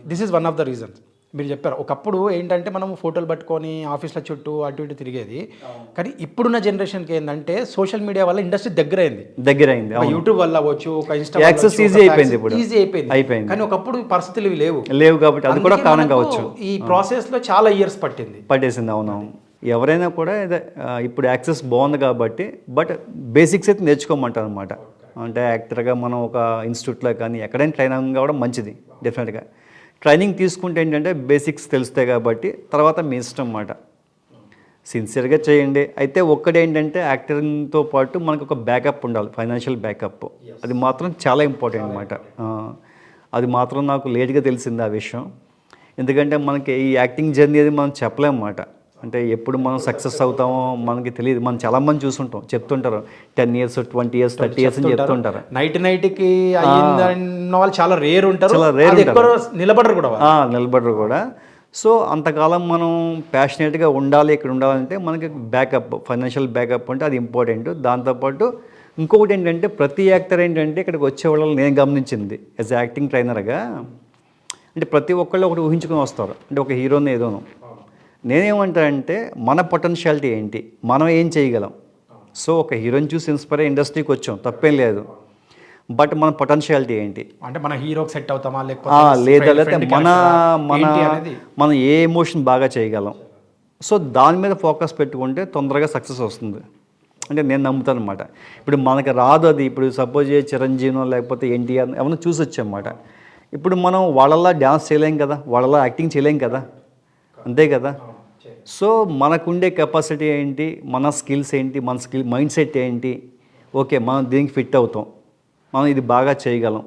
this is one of the reasons. మీరు చెప్పారు ఒకప్పుడు ఏంటంటే మనం ఫోటోలు పట్టుకొని ఆఫీస్ల చుట్టూ అటు ఇటు తిరిగేది, కానీ ఇప్పుడున్న జనరేషన్కి ఏంటంటే సోషల్ మీడియా వల్ల ఇండస్ట్రీ దగ్గరైంది. యూట్యూబ్ వల్ల అవ్వచ్చు, ఒక ఇన్స్టా యాక్సెస్ ఈజీ అయిపోయింది, ఇప్పుడు ఈజీ అయిపోయింది. కానీ ఒకప్పుడు పరిస్థితులు లేవు కాబట్టి అది కూడా కారణం కావచ్చు. ఈ ప్రాసెస్లో చాలా ఇయర్స్ పట్టేసింది. అవునవును. ఎవరైనా కూడా ఇప్పుడు యాక్సెస్ బాగుంది కాబట్టి, బట్ బేసిక్స్ అయితే నేర్చుకోమంటారు అనమాట. అంటే యాక్టర్గా మనం ఒక ఇన్స్టిట్యూట్లో కానీ ఎక్కడైనా ట్రైనింగ్ కావడం మంచిది. డెఫినెట్గా ట్రైనింగ్ తీసుకుంటే ఏంటంటే బేసిక్స్ తెలుస్తాయి కాబట్టి తర్వాత మీ ఇష్టం అన్నమాట, సిన్సియర్గా చేయండి. అయితే ఒక్కటేంటంటే యాక్టరింగ్తో పాటు మనకు ఒక బ్యాకప్ ఉండాలి, ఫైనాన్షియల్ బ్యాకప్. అది మాత్రం చాలా ఇంపార్టెంట్ అనమాట. అది మాత్రం నాకు లేట్గా తెలిసింది ఆ విషయం. ఎందుకంటే మనకి ఈ యాక్టింగ్ జర్నీ అది మనం చెప్పలేమన్నమాట. అంటే ఎప్పుడు మనం సక్సెస్ అవుతామో మనకి తెలియదు. మనం చాలామంది చూసుంటాం, చెప్తుంటారు 10 years 20 years 30 years అని చెప్తుంటారు. నైట్కి వాళ్ళు చాలా రేర్ ఉంటారు, నిలబడరు కూడా. సో అంతకాలం మనం ప్యాషనేట్గా ఉండాలి. ఇక్కడ ఉండాలంటే మనకి బ్యాకప్, ఫైనాన్షియల్ బ్యాకప్ అంటే అది ఇంపార్టెంట్. దాంతోపాటు ఇంకొకటి ఏంటంటే ప్రతి యాక్టర్ ఏంటంటే ఇక్కడికి వచ్చే వాళ్ళని నేను గమనించింది యాజ్ యాక్టింగ్ ట్రైనర్గా, అంటే ప్రతి ఒక్కళ్ళు ఒకటి ఊహించుకొని వస్తారు, అంటే ఒక హీరోని ఏదోను. నేనేమంటానంటే మన పొటెన్షియాలిటీ ఏంటి, మనం ఏం చేయగలం. సో ఒక హీరోని చూసి ఇన్స్పైర్ అయ్యి ఇండస్ట్రీకి వచ్చాం, తప్పేం లేదు. బట్ మన పొటెన్షియాలిటీ ఏంటి, అంటే మన హీరోకి సెట్ అవుతామా లేదా లేకపోతే మనం ఏ ఎమోషన్ బాగా చేయగలం. సో దాని మీద ఫోకస్ పెట్టుకుంటే తొందరగా సక్సెస్ వస్తుంది అంటే నేను నమ్ముతాను అనమాట. ఇప్పుడు మనకి రాదు అది, ఇప్పుడు సపోజ్ చిరంజీవినో లేకపోతే ఎన్టీఆర్ ఏమన్నా చూసి వచ్చామన్నమాట. ఇప్పుడు మనం వాళ్ళలా డ్యాన్స్ చేయలేం కదా, వాళ్ళలా యాక్టింగ్ చేయలేం కదా, అంతే కదా. సో మనకుండే కెపాసిటీ ఏంటి, మన స్కిల్స్ ఏంటి, మన మైండ్ సెట్ ఏంటి, ఓకే మనం దీనికి ఫిట్ అవుతాం, మనం ఇది బాగా చేయగలం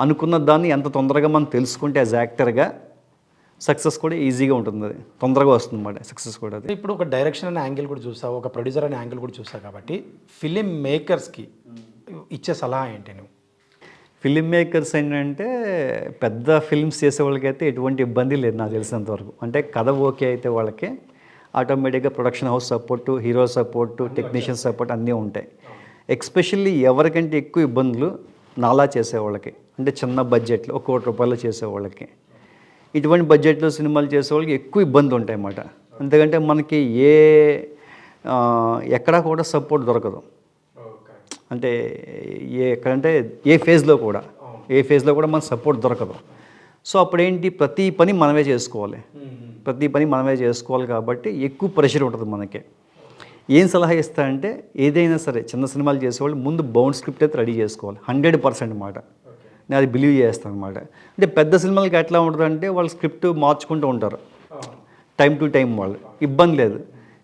అనుకున్న దాన్ని ఎంత తొందరగా మనం తెలుసుకుంటే యాజ్ యాక్టర్గా సక్సెస్ కూడా ఈజీగా ఉంటుంది, అది తొందరగా వస్తుంది అన్నమాట సక్సెస్ కూడా. అది ఇప్పుడు ఒక డైరెక్షన్ అనే యాంగిల్ కూడా చూసావు, ఒక ప్రొడ్యూసర్ అనే యాంగిల్ కూడా చూసావు కాబట్టి ఫిలిం మేకర్స్కి ఇచ్చే సలహా ఏంటి నువ్వు? ఫిలిం మేకర్స్ ఏంటంటే పెద్ద ఫిల్మ్స్ చేసే వాళ్ళకైతే ఎటువంటి ఇబ్బంది లేదు నాకు తెలిసినంత వరకు. అంటే కథ ఓకే అయితే వాళ్ళకి ఆటోమేటిక్గా production house support, hero support, technician support అన్నీ ఉంటాయి. ఎక్స్పెషల్లీ ఎవరికంటే ఎక్కువ ఇబ్బందులు నాలా చేసేవాళ్ళకి, అంటే చిన్న బడ్జెట్లో ఒక ₹1 కోటి చేసేవాళ్ళకి, ఇటువంటి బడ్జెట్లో సినిమాలు చేసేవాళ్ళకి ఎక్కువ ఇబ్బంది ఉంటాయి అన్నమాట. ఎందుకంటే మనకి ఎక్కడా కూడా సపోర్ట్ దొరకదు, అంటే ఎక్కడంటే ఏ ఫేజ్లో కూడా మనకు సపోర్ట్ దొరకదు. సో అప్పుడేంటి ప్రతి పని మనమే చేసుకోవాలి కాబట్టి ఎక్కువ ప్రెషర్ ఉంటుంది మనకి. ఏం సలహా ఇస్తా అంటే ఏదైనా సరే చిన్న సినిమాలు చేసేవాళ్ళు ముందు బౌండ్ స్క్రిప్ట్ అయితే రెడీ చేసుకోవాలి 100% అన్నమాట. నేను అది బిలీవ్ చేస్తాను అనమాట. అంటే పెద్ద సినిమాలకి ఎట్లా ఉంటుందంటే వాళ్ళు స్క్రిప్ట్ మార్చుకుంటూ ఉంటారు టైం టు టైం, వాళ్ళు ఇబ్బంది లేదు.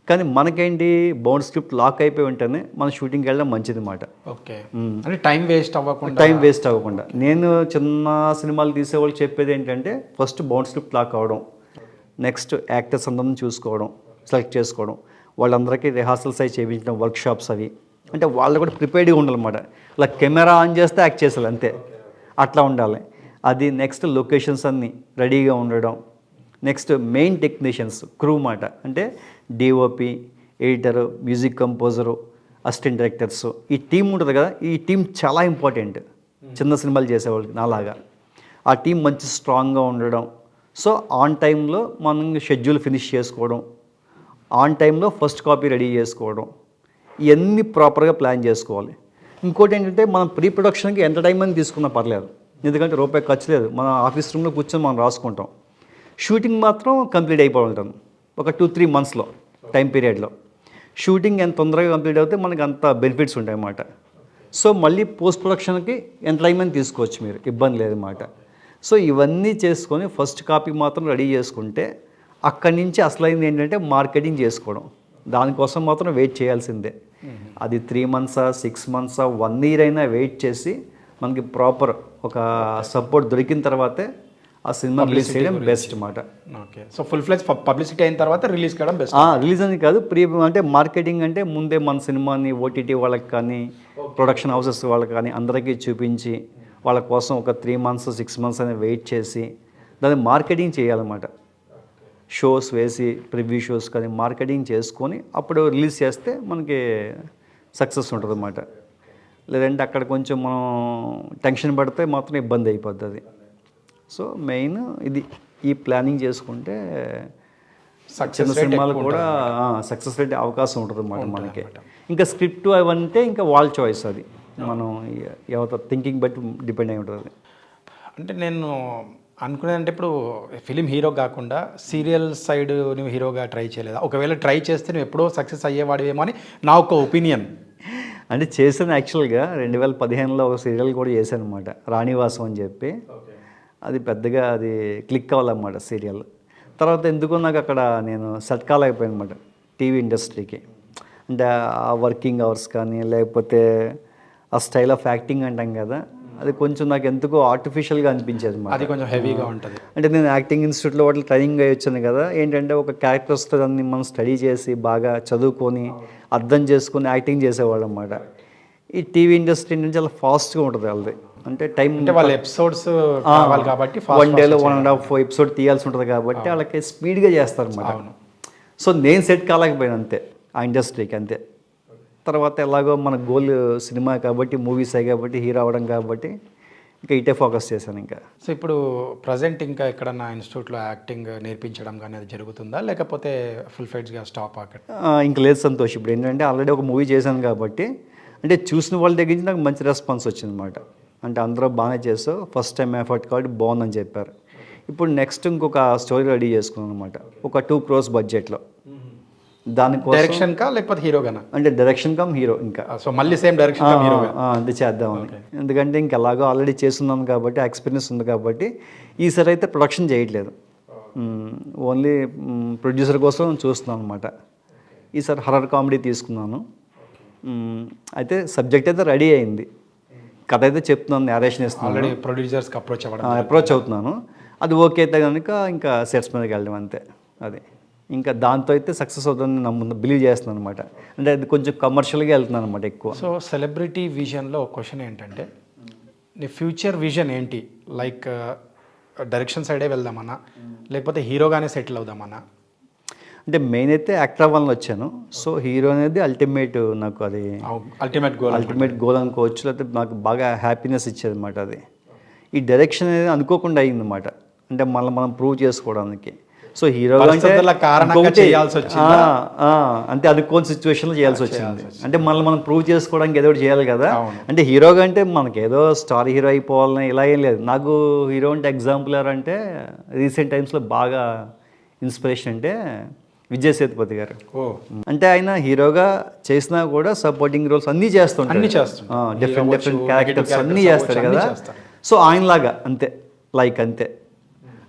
కానీ మనకేంటి బౌండ్ స్క్రిప్ట్ లాక్ అయిపోయి ఉంటేనే మన షూటింగ్కి వెళ్ళడం మంచిది అన్నమాట. ఓకే, అంటే టైం వేస్ట్ అవ్వకుండా నేను చిన్న సినిమాలు తీసేవాళ్ళు చెప్పేది ఏంటంటే ఫస్ట్ బౌండ్ స్క్రిప్ట్ లాక్ అవ్వడం, నెక్స్ట్ యాక్టర్స్ అందరం చూసుకోవడం, సెలెక్ట్ చేసుకోవడం, వాళ్ళందరికీ రిహార్సల్స్ అవి చేయించడం, వర్క్షాప్స్ అవి, అంటే వాళ్ళు కూడా ప్రిపేర్డ్గా ఉండాలన్నమాట. ఇలా కెమెరా ఆన్ చేస్తే యాక్ట్ చేసేయాలి అంతే, అట్లా ఉండాలి. అది నెక్స్ట్ లొకేషన్స్ అన్నీ రెడీగా ఉండడం, నెక్స్ట్ మెయిన్ టెక్నీషియన్స్ క్రూ మాట, అంటే DOP, editor, music composer, assistant directors, ఈ టీం ఉంటుంది కదా, ఈ టీం చాలా ఇంపార్టెంట్ చిన్న సినిమాలు చేసేవాళ్ళకి నాలాగా. ఆ టీం మంచి స్ట్రాంగ్గా ఉండడం, సో ఆన్ టైంలో మనం షెడ్యూల్ ఫినిష్ చేసుకోవడం, ఆన్ టైంలో ఫస్ట్ కాపీ రెడీ చేసుకోవడం, ఇవన్నీ ప్రాపర్గా ప్లాన్ చేసుకోవాలి. ఇంకోటి ఏంటంటే మనం ప్రీ ప్రొడక్షన్కి ఎంత టైం అని తీసుకున్నా పర్లేదు, ఎందుకంటే రూపాయి ఖర్చు లేదు, మన ఆఫీస్ రూమ్లో కూర్చొని మనం రాసుకుంటాం. షూటింగ్ మాత్రం కంప్లీట్ అయిపోయి ఉంటుంది ఒక 2-3 మంత్స్లో టైం పీరియడ్లో. షూటింగ్ ఎంత తొందరగా కంప్లీట్ అవుతే మనకి అంత బెనిఫిట్స్ ఉంటాయి అన్నమాట. సో మళ్ళీ పోస్ట్ ప్రొడక్షన్కి ఎంత టైం అని తీసుకోవచ్చు మీరు, ఇబ్బంది లేదన్నమాట. సో ఇవన్నీ చేసుకొని ఫస్ట్ కాపీ మాత్రం రెడీ చేసుకుంటే అక్కడి నుంచి అసలైంది ఏంటంటే మార్కెటింగ్ చేసుకోవడం. దానికోసం మాత్రం వెయిట్ చేయాల్సిందే. అది 3 మంత్సా 6 మంత్సా 1 ఇయర్ అయినా వెయిట్ చేసి మనకి ప్రాపర్ ఒక సపోర్ట్ దొరికిన తర్వాతే ఆ సినిమా రిలీజ్ చేయడం బెస్ట్ మాట. ఓకే, సో ఫుల్ ఫ్లెజ్ పబ్లిసిటీ అయిన తర్వాత రిలీజ్ చేయడం బెస్ట్. రిలీజ్ అని కాదు, అంటే మార్కెటింగ్ అంటే ముందే మన సినిమాని ఓటీటీ వాళ్ళకి కానీ ప్రొడక్షన్ హౌసెస్ వాళ్ళకి కానీ అందరికీ చూపించి వాళ్ళ కోసం ఒక 3 మంత్స్ 6 మంత్స్ అనేది వెయిట్ చేసి దాన్ని మార్కెటింగ్ చేయాలన్నమాట. షోస్ వేసి ప్రివ్యూ షోస్ కానీ మార్కెటింగ్ చేసుకొని అప్పుడు రిలీజ్ చేస్తే మనకి సక్సెస్ ఉంటుంది అన్నమాట. లేదంటే అక్కడ కొంచెం మనం టెన్షన్ పడితే మాత్రం ఇబ్బంది అయిపోతుంది. సో మెయిన్ ఇది, ఈ ప్లానింగ్ చేసుకుంటే చిన్న సినిమాలు కూడా సక్సెస్ రేట్ అవకాశం ఉంటుంది అన్నమాట మనకి. ఇంకా స్క్రిప్ట్ అవంటే ఇంకా వాళ్ళ చాయిస్, అది మనం ఎవరి థింకింగ్ బట్టి డిపెండ్ అయి ఉంటుంది. అంటే నేను అనుకునేదంటే ఇప్పుడు ఫిలిం హీరో కాకుండా సీరియల్ సైడ్ నువ్వు హీరోగా ట్రై చేయలేదా? ఒకవేళ ట్రై చేస్తే నువ్వు ఎప్పుడో సక్సెస్ అయ్యేవాడివేమో అని నా ఒక ఒపీనియన్. అంటే చేశాను యాక్చువల్గా 2015లో ఒక సీరియల్ కూడా చేశాను అనమాట, రాణివాసం అని చెప్పి. అది పెద్దగా అది క్లిక్ అవ్వాలన్నమాట సీరియల్. తర్వాత ఎందుకో నాకు అక్కడ నేను సెట్ కాలేకపోయాను అనమాట టీవీ ఇండస్ట్రీకి. అంటే ఆ వర్కింగ్ అవర్స్ కానీ లేకపోతే ఆ స్టైల్ ఆఫ్ యాక్టింగ్ అంటాం కదా, అది కొంచెం నాకు ఎందుకో ఆర్టిఫిషియల్గా అనిపించేది అన్నమాట. అది కొంచెం హెవీగా ఉంటుంది. అంటే నేను యాక్టింగ్ ఇన్స్టిట్యూట్లో వాటిలో ట్రైనింగ్ అయ్యి వచ్చాను కదా, ఏంటంటే ఒక క్యారెక్టర్స్తో దాన్ని మనం స్టడీ చేసి బాగా చదువుకొని అర్థం చేసుకొని యాక్టింగ్ చేసేవాళ్ళు అన్నమాట. ఈ టీవీ ఇండస్ట్రీ నుంచి చాలా ఫాస్ట్గా ఉంటుంది వాళ్ళది. అంటే టైం, అంటే వాళ్ళ ఎపిసోడ్స్ కావాలి కాబట్టి 1 డేలో 1.5 ఎపిసోడ్ తీయాల్సి ఉంటుంది కాబట్టి వాళ్ళకి స్పీడ్గా చేస్తారు అన్నమాట. సో నేను సెట్ కాలేకపోయాను అంతే ఆ ఇండస్ట్రీకి, అంతే. తర్వాత ఎలాగో మన గోల్ సినిమా కాబట్టి మూవీసే కాబట్టి హీరో అవ్వడం కాబట్టి ఇంకా ఇటే ఫోకస్ చేశాను ఇంకా. సో ఇప్పుడు ప్రజెంట్ ఇంకా ఎక్కడన్నా ఇన్స్టిట్యూట్లో యాక్టింగ్ నేర్పించడం కానీ అది జరుగుతుందా, లేకపోతే ఫుల్ ఫైడ్స్గా స్టాప్ అక్కడ? ఇంకా లేదు సంతోష్. ఇప్పుడు ఏంటంటే ఆల్రెడీ ఒక మూవీ చేశాను కాబట్టి అంటే చూసిన వాళ్ళ దగ్గర నుంచి నాకు మంచి రెస్పాన్స్ వచ్చిందన్నమాట. అంటే అందరూ బాగానే చేస్తావు, ఫస్ట్ టైం ఎఫర్ట్ కాబట్టి బాగుందని చెప్పారు. ఇప్పుడు నెక్స్ట్ ఇంకొక స్టోరీ రెడీ చేసుకున్నాను అనమాట, ఒక 2 crores బడ్జెట్లో. దానికోసం డైరెక్షన్ కా లేకపోతే హీరోగానా? అంటే డైరెక్షన్ కమ్ హీరో ఇంకా. సో మళ్ళీ సేమ్ డైరెక్షన్ హీరోగా అది చేద్దామని. ఎందుకంటే ఇంక ఎలాగో ఆల్రెడీ చేస్తున్నాను కాబట్టి ఎక్స్పీరియన్స్ ఉంది కాబట్టి ఈసారి అయితే ప్రొడక్షన్ చేయట్లేదు, ఓన్లీ ప్రొడ్యూసర్ కోసం చూస్తున్నాను అనమాట. ఈసారి హర్రర్ కామెడీ తీసుకున్నాను. అయితే సబ్జెక్ట్ అయితే రెడీ అయింది, కథ అయితే చెప్తున్నాను, నేరేషన్ ఇస్తున్నాను, ఆల్రెడీ ప్రొడ్యూసర్స్కి అప్రోచ్ అవుతున్నాను. అది ఓకే అయితే కనుక ఇంకా సెట్స్ మీదకి వెళ్ళడం అంతే. అది ఇంకా దాంతో అయితే సక్సెస్ అవుతుందని నమ్ము బిలీవ్ చేస్తున్నాను అనమాట. అంటే అది కొంచెం కమర్షియల్గా వెళ్తున్నాను అనమాట ఎక్కువ. సో సెలబ్రిటీ విజన్లో ఒక క్వశ్చన్ ఏంటంటే, నీ ఫ్యూచర్ విజన్ ఏంటి? లైక్ డైరెక్షన్ సైడే వెళ్దామన్నా, లేకపోతే హీరోగానే సెటిల్ అవుదామన్నా? అంటే మెయిన్ అయితే యాక్టర్ అవ్వాలని వచ్చాను. సో హీరో అనేది అల్టిమేట్, నాకు అది అల్టిమేట్ గోల్ అనుకోవచ్చు, లేకపోతే నాకు బాగా హ్యాపీనెస్ ఇచ్చేది అనమాట అది. ఈ డైరెక్షన్ అనేది అనుకోకుండా అయ్యిందన్నమాట, అంటే మనం ప్రూవ్ చేసుకోవడానికి. సో హీరోగా అంటే అనుకోని సిచ్యువేషన్లో చేయాల్సి వచ్చింది. అంటే మనం ప్రూవ్ చేసుకోవడానికి ఏదో ఒకటి చేయాలి కదా. అంటే హీరోగా అంటే మనకి ఏదో స్టార్ హీరో అయిపోవాలని ఇలా ఏం లేదు. నాకు హీరో అంటే ఎగ్జాంపుల్ ఎవరంటే రీసెంట్ టైమ్స్లో బాగా ఇన్స్పిరేషన్ అంటే విజయ్ సేతుపతి గారు. అంటే ఆయన హీరోగా చేసినా కూడా సపోర్టింగ్ రోల్స్ అన్నీ చేస్తుంటారు, డిఫరెంట్ క్యారెక్టర్స్ అన్నీ చేస్తాడు కదా. సో ఆయనలాగా అంతే, లైక్ అంతే.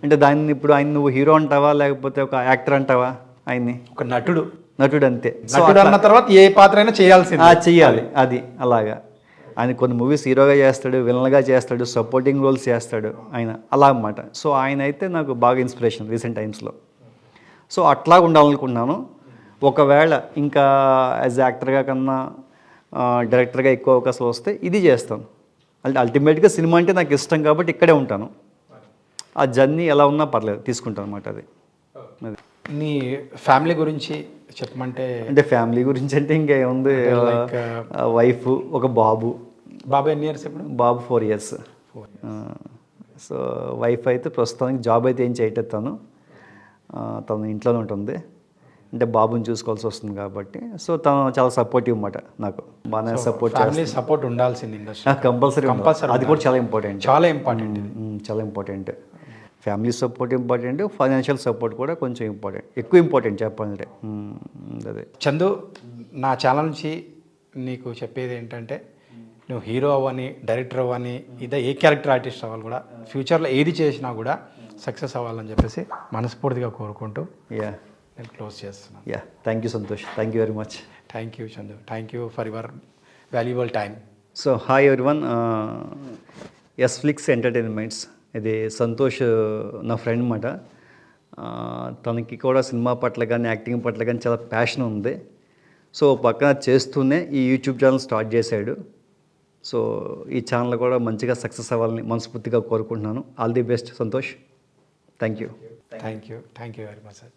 అంటే దాన్ని ఇప్పుడు ఆయన నువ్వు హీరో అంటావా లేకపోతే ఒక యాక్టర్ అంటావా? ఆయన్ని ఒక నటుడు అంతే. అన్న తర్వాత ఏ పాత్ర అయినా చెయ్యాలి అది అలాగా. ఆయన కొన్ని మూవీస్ హీరోగా చేస్తాడు, విలన్గా చేస్తాడు, సపోర్టింగ్ రోల్స్ చేస్తాడు ఆయన, అలా అన్నమాట. సో ఆయన అయితే నాకు బాగా ఇన్స్పిరేషన్ రీసెంట్ టైమ్స్లో. సో అట్లా ఉండాలనుకున్నాను. ఒకవేళ ఇంకా యాజ్ యాక్టర్గా కన్నా డైరెక్టర్గా ఎక్కువ అవకాశాలు వస్తే ఇది చేస్తాను. అంటే అల్టిమేట్గా సినిమా అంటే నాకు ఇష్టం కాబట్టి ఇక్కడే ఉంటాను. ఆ జర్నీ ఎలా ఉన్నా పర్లేదు, తీసుకుంటాను అనమాట. అది నీ ఫ్యామిలీ గురించి చెప్పమంటే? అంటే ఫ్యామిలీ గురించి అంటే ఇంకేముంది, వైఫ్, ఒక బాబు. ఎన్ని ఇయర్స్ ఇప్పుడు? బాబు 4 years. సో వైఫ్ అయితే ప్రస్తుతానికి జాబ్ అయితే ఏం చేయటేస్తాను, తను ఇంట్లోనే ఉంటుంది. అంటే బాబుని చూసుకోవాల్సి వస్తుంది కాబట్టి. సో తను చాలా సపోర్టివ్ అన్నమాట, నాకు బాగానే సపోర్ట్ ఉండాల్సింది ఇండస్ట్రీ కంపల్సరీ. అది కూడా చాలా ఇంపార్టెంట్, చాలా important. Family support important, financial support కూడా కొంచెం ఇంపార్టెంట్, ఎక్కువ ఇంపార్టెంట్ చెప్పాలంటే. అదే చందు, నా ఛానల్ నుంచి నీకు చెప్పేది ఏంటంటే, నువ్వు హీరో అవ్వని, డైరెక్టర్ అవ్వని, ఇదే ఏ క్యారెక్టర్ ఆర్టిస్ట్ అవ్వాలి కూడా, ఫ్యూచర్లో ఏది చేసినా కూడా సక్సెస్ అవ్వాలని చెప్పేసి మనస్ఫూర్తిగా కోరుకుంటూ నేను క్లోజ్ చేస్తున్నాను. Thank you Santosh, thank you very much. Thank you Chandu, thank you for your valuable time. So hi everyone, Sflix entertainments, ఇది సంతోష్ నా ఫ్రెండ్ అన్నమాట. తనకి కూడా సినిమా పట్ల కానీ యాక్టింగ్ పట్ల కానీ చాలా ప్యాషన్ ఉంది. సో పక్కన చేస్తూనే ఈ యూట్యూబ్ ఛానల్ స్టార్ట్ చేశాడు. సో ఈ ఛానల్ కూడా మంచిగా సక్సెస్ అవ్వాలని మనస్ఫూర్తిగా కోరుకుంటున్నాను. All the best Santosh. Thank you very much sir.